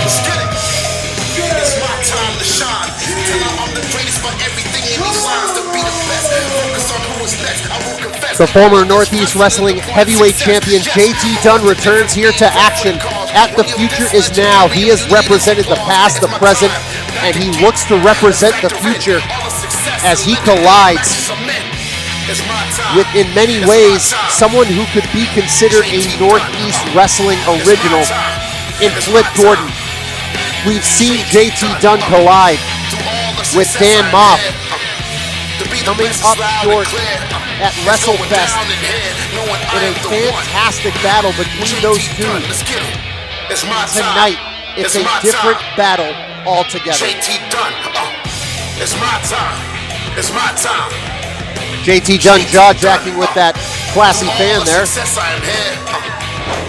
Let's get it. It's my time to shine. Tell her I'm the greatest for everything in these lines. To be the best. Focus on who is next. I will confess. The former Northeast Wrestling heavyweight champion JT Dunn returns here to action at The Future Is Now. He has represented the past, the present, and he looks to represent the future as he collides with, in many ways, someone who could be considered a Northeast Wrestling original in Flip Gordon. We've seen JT Dunn collide with Dan Moff, coming up short at WrestleFest in a fantastic battle between those two. Tonight, it's a different battle altogether. JT Dunn, it's my time. It's my time. JT Dunn jaw-jacking with that classy fan there. I am here.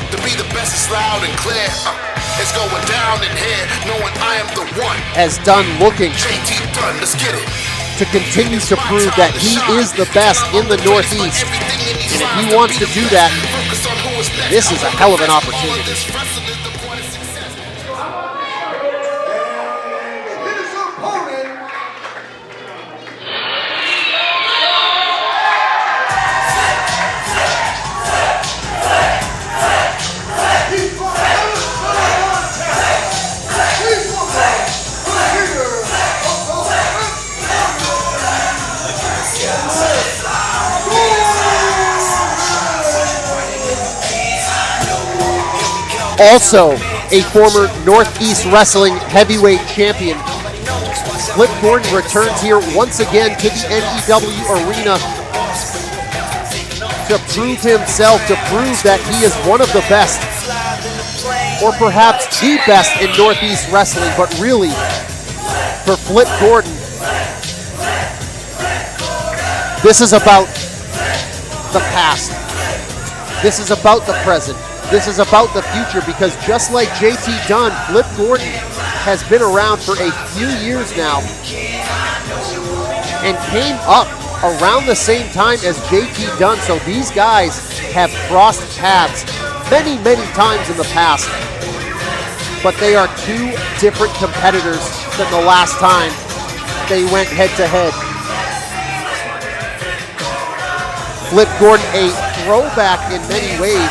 To be the best is loud and clear. It's going down in here, knowing I am the one. As Dunn looking JT Dunn, let's get it. to continue to prove that he is the best in the Northeast. And if he wants to do that, this is a hell of an opportunity. Also, a former Northeast Wrestling heavyweight champion, Flip Gordon returns here once again to the NEW arena to prove himself, to prove that he is one of the best, or perhaps the best in Northeast Wrestling. But really, for Flip Gordon, this is about the past. This is about the present. This is about the future, because just like JT Dunn, Flip Gordon has been around for a few years now and came up around the same time as JT Dunn. So these guys have crossed paths many, many times in the past, but they are two different competitors than the last time they went head to head. Flip Gordon, a throwback in many ways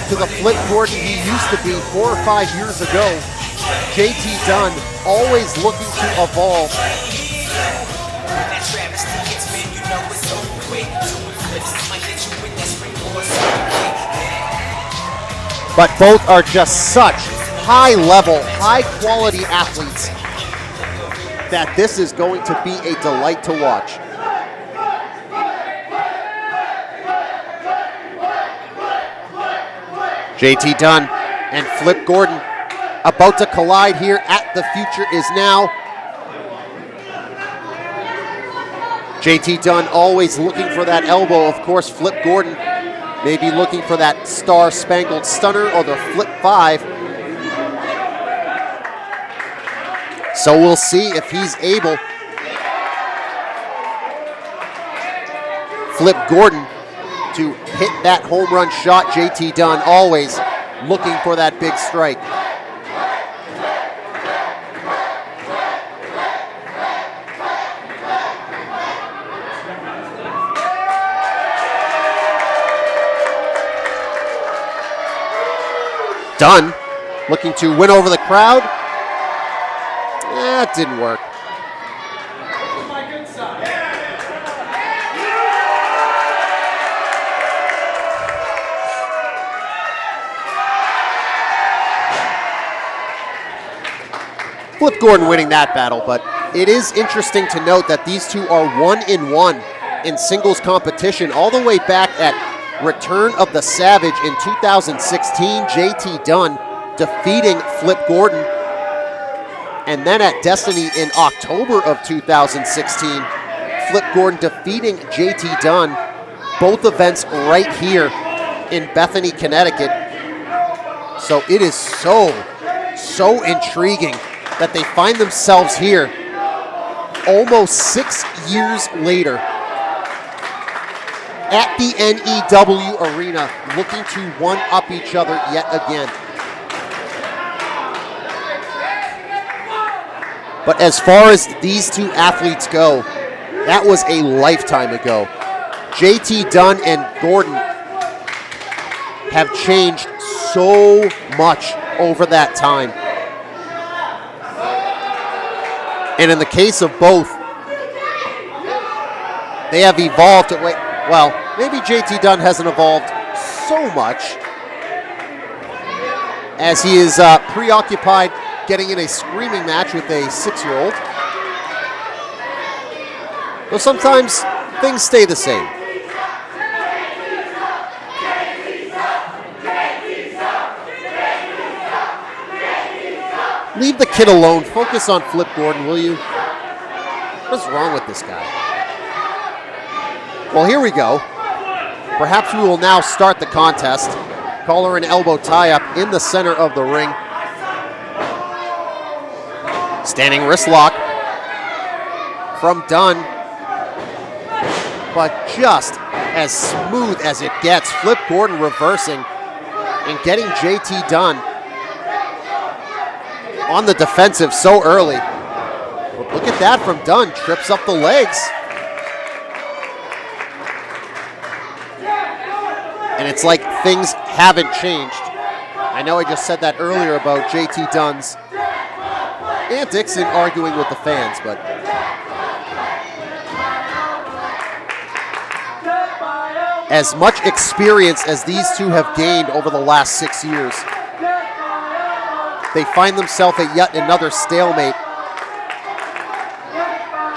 to the Flip Gordon he used to be 4 or 5 years ago. JT Dunn always looking to evolve. But both are just such high-level, high-quality athletes that this is going to be a delight to watch. JT Dunn and Flip Gordon about to collide here at The Future Is Now. JT Dunn always looking for that elbow. Of course, Flip Gordon may be looking for that Star-Spangled Stunner or the Flip 5. So we'll see if he's able. Flip Gordon to hit that home run shot. JT Dunn always looking for that big strike. Dunn looking to win over the crowd. That didn't work. Flip Gordon winning that battle, but it is interesting to note that these two are 1-1 in singles competition all the way back at Return of the Savage in 2016. JT Dunn defeating Flip Gordon. And then at Destiny in October of 2016, Flip Gordon defeating JT Dunn. Both events right here in Bethany, Connecticut. So it is so intriguing that they find themselves here almost 6 years later at the NEW Arena, looking to one-up each other yet again. But as far as these two athletes go, that was a lifetime ago. JT Dunn and Gordon have changed so much over that time. And in the case of both, they have evolved. Well, maybe JT Dunn hasn't evolved so much as he is preoccupied getting in a screaming match with a 6-year-old. Though sometimes things stay the same. Leave the kid alone. Focus on Flip Gordon, will you? What's wrong with this guy? Well, here we go. Perhaps we will now start the contest. Collar and elbow tie-up in the center of the ring. Standing wrist lock from Dunn. But just as smooth as it gets. Flip Gordon reversing and getting JT Dunn on the defensive so early. But look at that from Dunn. Trips up the legs. And it's like things haven't changed. I know I just said that earlier about JT Dunn's antics and arguing with the fans, but as much experience as these two have gained over the last 6 years, they find themselves at yet another stalemate,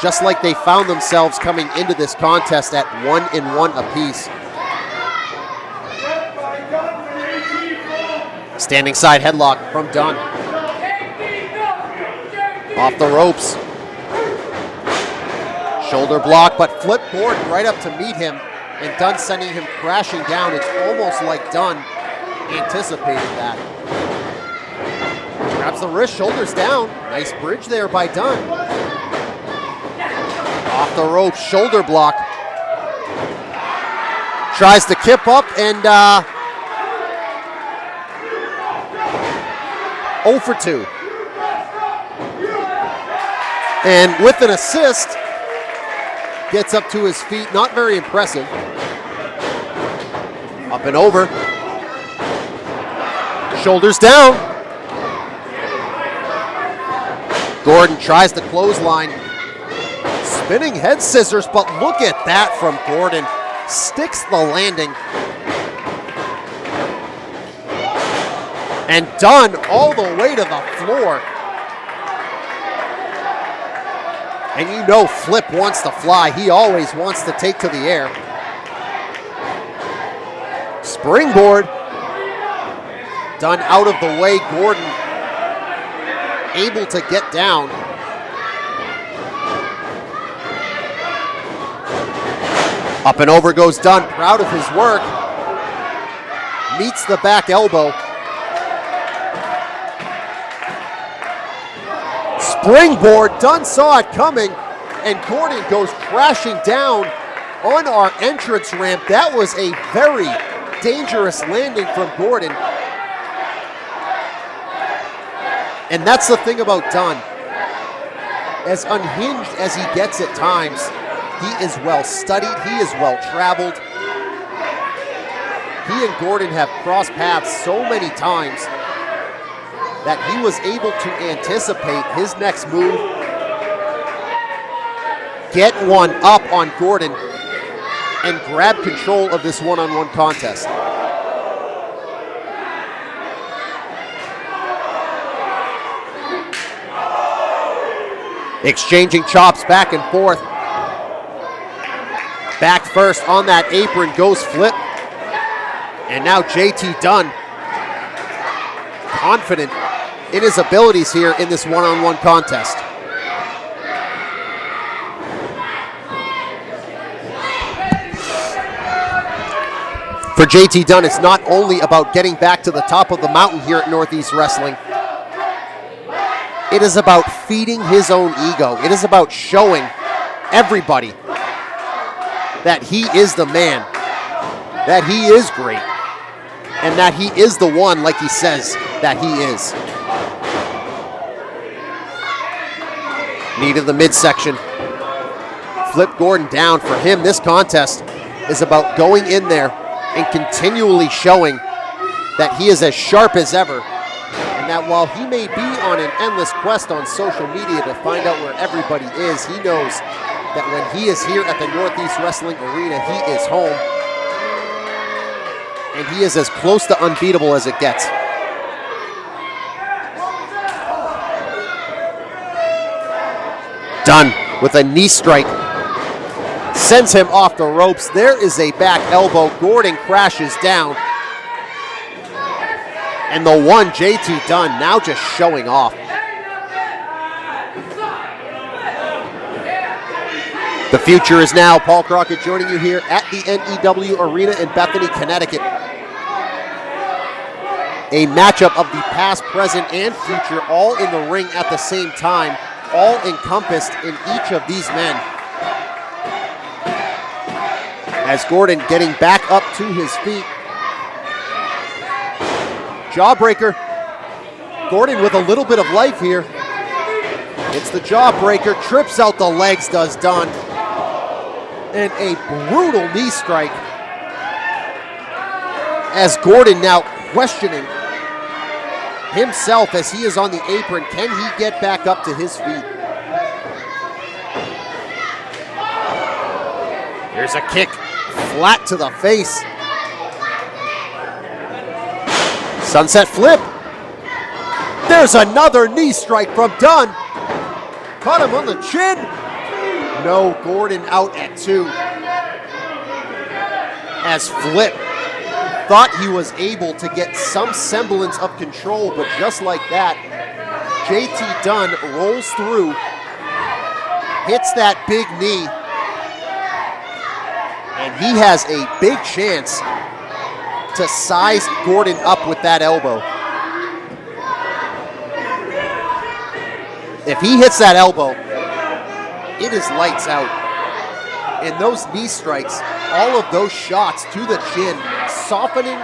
just like they found themselves coming into this contest at 1-1 apiece. Standing side headlock from Dunn. Off the ropes. Shoulder block, but Flip Gordon right up to meet him, and Dunn sending him crashing down. It's almost like Dunn anticipated that. Grabs the wrist, shoulders down. Nice bridge there by Dunn. Off the ropes, shoulder block. Tries to kip up and 0 for 2. And with an assist, gets up to his feet. Not very impressive. Up and over. Shoulders down. Gordon tries the clothesline. Spinning head scissors, but look at that from Gordon. Sticks the landing. And Dunn all the way to the floor. And you know Flip wants to fly. He always wants to take to the air. Springboard. Dunn out of the way. Gordon able to get down. Up and over goes Dunn, proud of his work. Meets the back elbow. Springboard, Dunn saw it coming, and Gordon goes crashing down on our entrance ramp. That was a very dangerous landing from Gordon. And that's the thing about Dunn. As unhinged as he gets at times, he is well studied, he is well traveled. He and Gordon have crossed paths so many times that he was able to anticipate his next move, get one up on Gordon, and grab control of this one-on-one contest. Exchanging chops back and forth. Back first on that apron goes Flip. And now JT Dunn, confident in his abilities here in this one-on-one contest. For JT Dunn, it's not only about getting back to the top of the mountain here at Northeast Wrestling. It is about feeding his own ego. It is about showing everybody that he is the man. that he is great and that he is the one, like he says that he is. Knee to the midsection. Flip Gordon down. For him, this contest is about going in there and continually showing that he is as sharp as ever, and that while he may be on an endless quest on social media to find out where everybody is, he knows that when he is here at the Northeast Wrestling Arena, he is home, and he is as close to unbeatable as it gets. Dunn with a knee strike sends him off the ropes. There is a back elbow. Gordon crashes down. And the one, JT Dunn, now just showing off. The future is now. Paul Crockett joining you here at the NEW Arena in Bethany, Connecticut. A matchup of the past, present, and future all in the ring at the same time, all encompassed in each of these men. As Gordon getting back up to his feet. Jawbreaker. Gordon with a little bit of life here. It's the jawbreaker. Trips out the legs, does Dunn. And a brutal knee strike. As Gordon now questioning himself as he is on the apron. Can he get back up to his feet? Here's a kick. Flat to the face. Sunset flip. There's another knee strike from Dunn. Caught him on the chin. No, Gordon out at 2. As Flip thought he was able to get some semblance of control, but just like that, JT Dunn rolls through, hits that big knee, and he has a big chance to size Gordon up with that elbow. If he hits that elbow, it is lights out. And those knee strikes, all of those shots to the chin, softening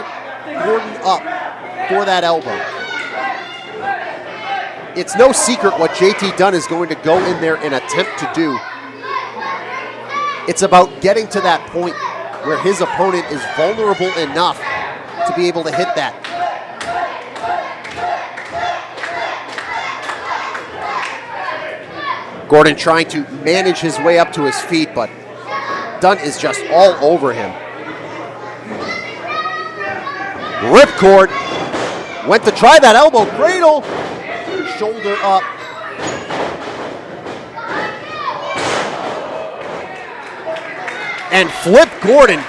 Gordon up for that elbow. It's no secret what JT Dunn is going to go in there and attempt to do. It's about getting to that point where his opponent is vulnerable enough to be able to hit that. Gordon trying to manage his way up to his feet, but Dunn is just all over him. Ripcord went to try that elbow cradle. Shoulder up. And Flip Gordon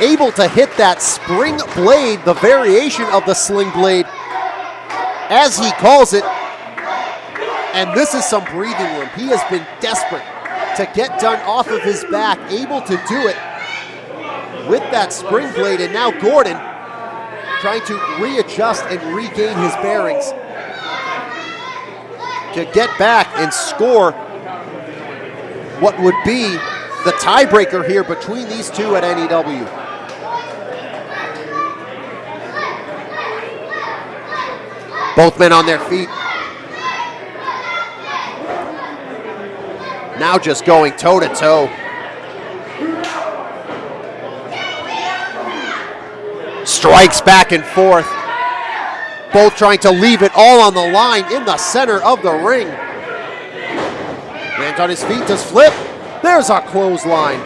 able to hit that spring blade, the variation of the sling blade, as he calls it. And this is some breathing room. He has been desperate to get Dunn off of his back, able to do it with that spring blade. And now Gordon trying to readjust and regain his bearings to get back and score what would be the tiebreaker here between these two at NEW. Both men on their feet. Now just going toe-to-toe. Strikes back and forth. Both trying to leave it all on the line in the center of the ring. Lands on his feet, does Flip. There's a clothesline.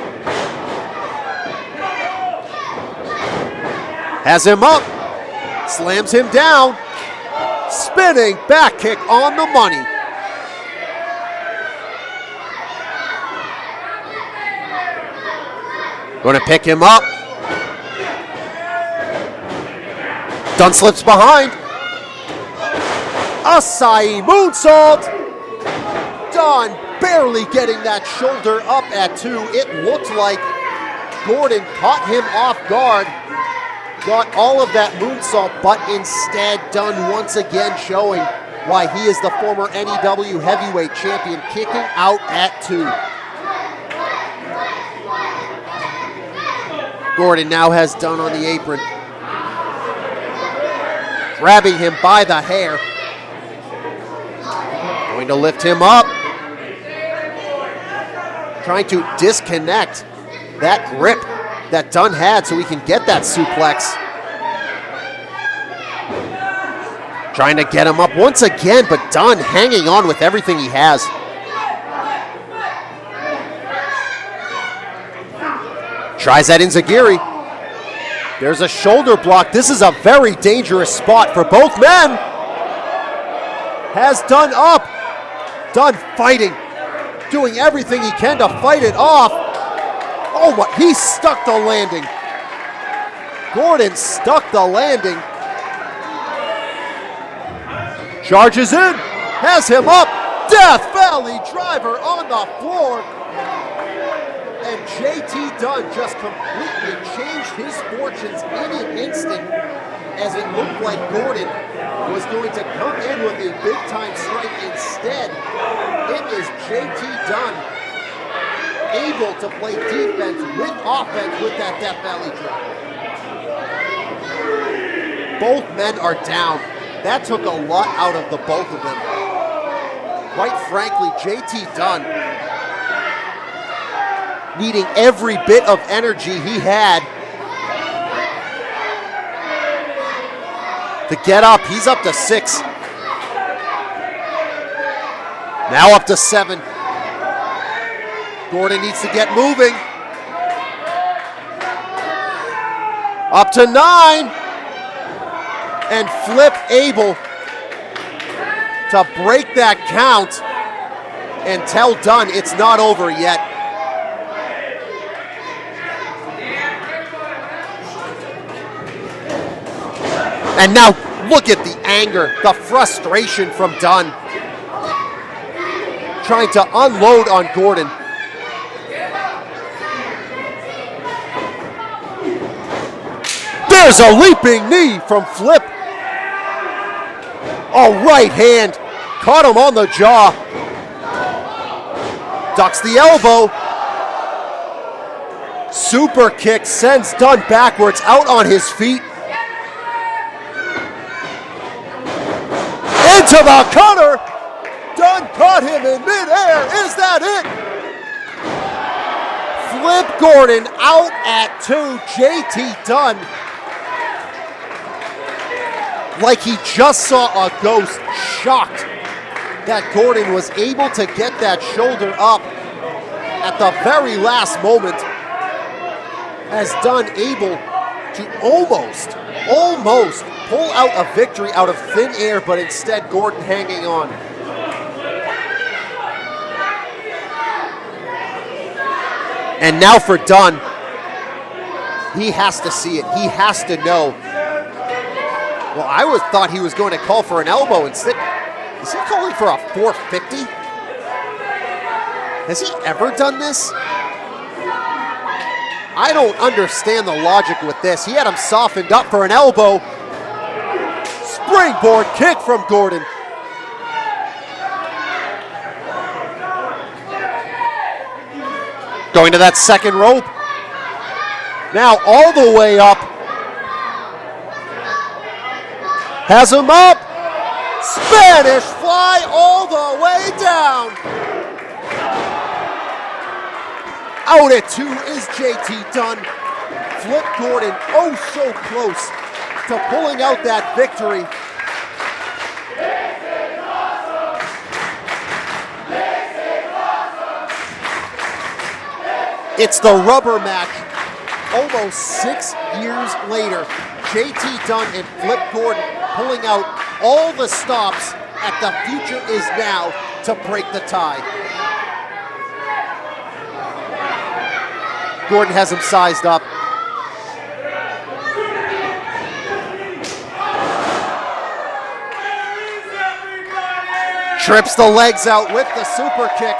Has him up. Slams him down. Spinning back kick on the money. Going to pick him up. Dunn slips behind. Acai moonsault. Dunn barely getting that shoulder up at 2. It looked like Gordon caught him off guard. Got all of that moonsault, but instead Dunn once again showing why he is the former NEW heavyweight champion, kicking out at 2. Gordon now has Dunn on the apron. Grabbing him by the hair. Going to lift him up. Trying to disconnect that grip that Dunn had so he can get that suplex. Trying to get him up once again, but Dunn hanging on with everything he has. Tries that enziguri. There's a shoulder block. This is a very dangerous spot for both men. Has Dunn up. Dunn fighting, doing everything he can to fight it off. Oh, what? He stuck the landing. Gordon stuck the landing. Charges in, has him up. Death Valley driver on the floor. And JT Dunn just completely changed his fortunes in an instant, as it looked like Gordon was going to come in with a big-time strike. Instead, it is JT Dunn able to play defense with offense with that Death Valley drop. Both men are down. That took a lot out of the both of them. Quite frankly, JT Dunn needing every bit of energy he had to get up. He's up to 6. Now up to 7. Gordon needs to get moving. Up to 9. And Flip able to break that count and tell Dunn it's not over yet. And now look at the anger, the frustration from Dunn. Trying to unload on Gordon. There's a leaping knee from Flip. A right hand. Caught him on the jaw. Ducks the elbow. Super kick sends Dunn backwards, out on his feet. Into the cutter. Dunn caught him in midair. Is that it? Flip Gordon out at 2. JT Dunn, like he just saw a ghost, shocked that Gordon was able to get that shoulder up at the very last moment, as Dunn able to almost pull out a victory out of thin air, but instead Gordon hanging on. And now for Dunn, he has to see it. He has to know. Well, I thought he was going to call for an elbow instead. Is he calling for a 450? Has he ever done this? I don't understand the logic with this. He had him softened up for an elbow. Springboard kick from Gordon. Going to that second rope. Now all the way up. Has him up. Spanish fly all the way down. Out at 2 is JT Dunn. Flip Gordon oh so close to pulling out that victory. It's the rubber match. Almost 6 years later, JT Dunn and Flip Gordon pulling out all the stops at The Future Is Now to break the tie. Gordon has him sized up. Trips the legs out with the super kick.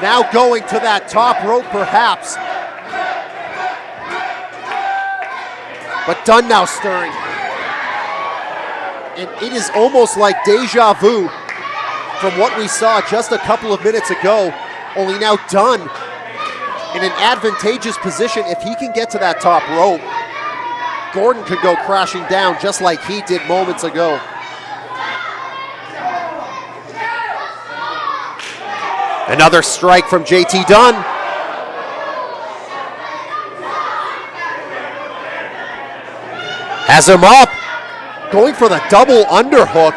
Now going to that top rope perhaps. But Dunn now stirring. And it is almost like deja vu from what we saw just a couple of minutes ago. Only now Dunn in an advantageous position. If he can get to that top rope, Gordon could go crashing down just like he did moments ago. Another strike from JT Dunn. Has him up. Going for the double underhook.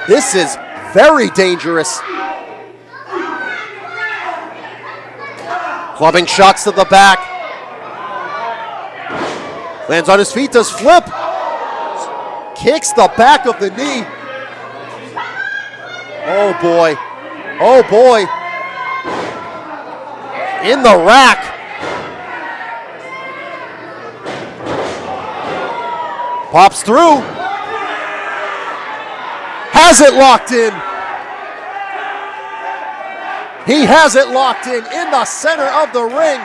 This is very dangerous. Clubbing shots to the back. Lands on his feet, does flip. Kicks the back of the knee. Oh boy. Oh boy. In the rack. Pops through. Has it locked in. He has it locked in the center of the ring.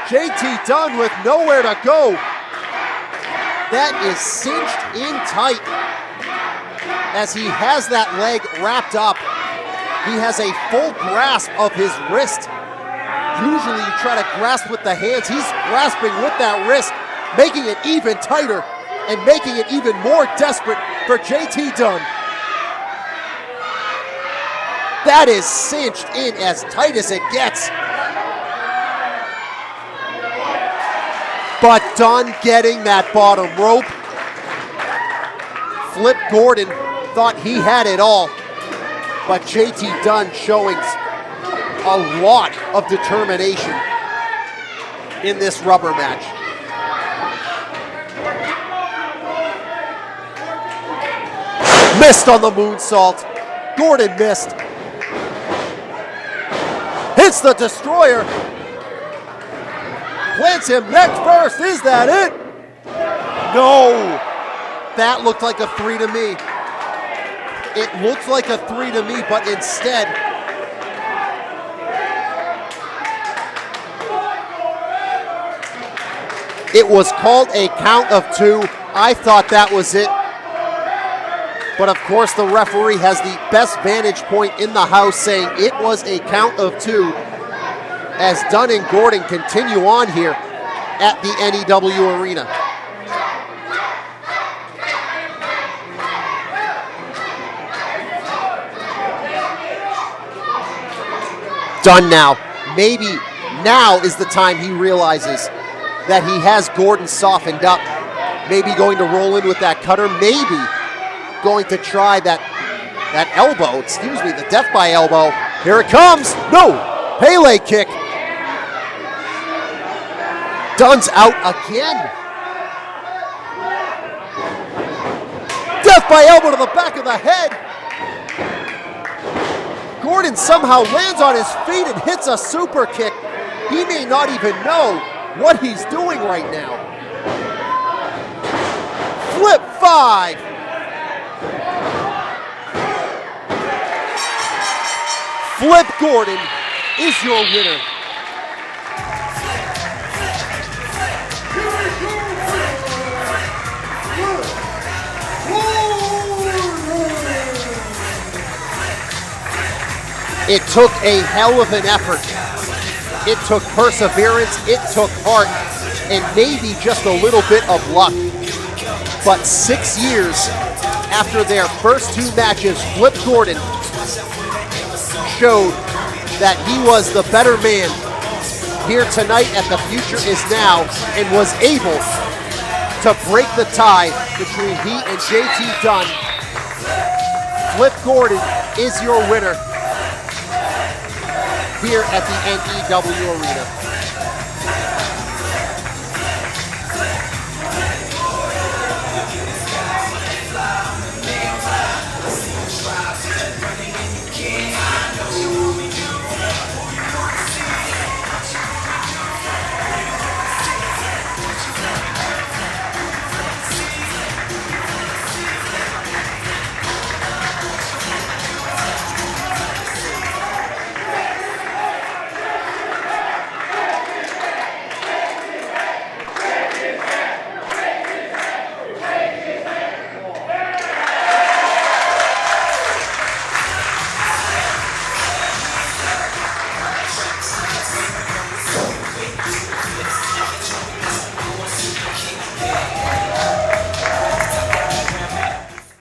JT Dunn with nowhere to go. That is cinched in tight as he has that leg wrapped up. He has a full grasp of his wrist. Usually you try to grasp with the hands. He's grasping with that wrist, making it even tighter and making it even more desperate for JT Dunn. That is cinched in as tight as it gets. But Dunn getting that bottom rope. Flip Gordon thought he had it all. But JT Dunn showing a lot of determination in this rubber match. Missed on the moonsault. Gordon missed. Hits the destroyer. Plants him neck first. Is that it? No. That looked like a 3 to me. It looked like a 3 to me, but instead, it was called a count of 2. I thought that was it. But of course, the referee has the best vantage point in the house, saying it was a count of 2 as Dunn and Gordon continue on here at the NEW Arena. Dunn now, maybe now is the time he realizes that he has Gordon softened up. Maybe going to roll in with that cutter, maybe going to try that elbow, the death by elbow. Here it comes. No, Pele kick. Dunn's out again. Death by elbow to the back of the head. Gordon somehow lands on his feet and hits a super kick. He may not even know what he's doing right now. Flip 5. Flip Gordon is your winner. It took a hell of an effort. It took perseverance, it took heart, and maybe just a little bit of luck. But 6 years after their first 2 matches, Flip Gordon showed that he was the better man here tonight at The Future Is Now and was able to break the tie between he and JT Dunn. Flip Gordon is your winner here at the NEW Arena.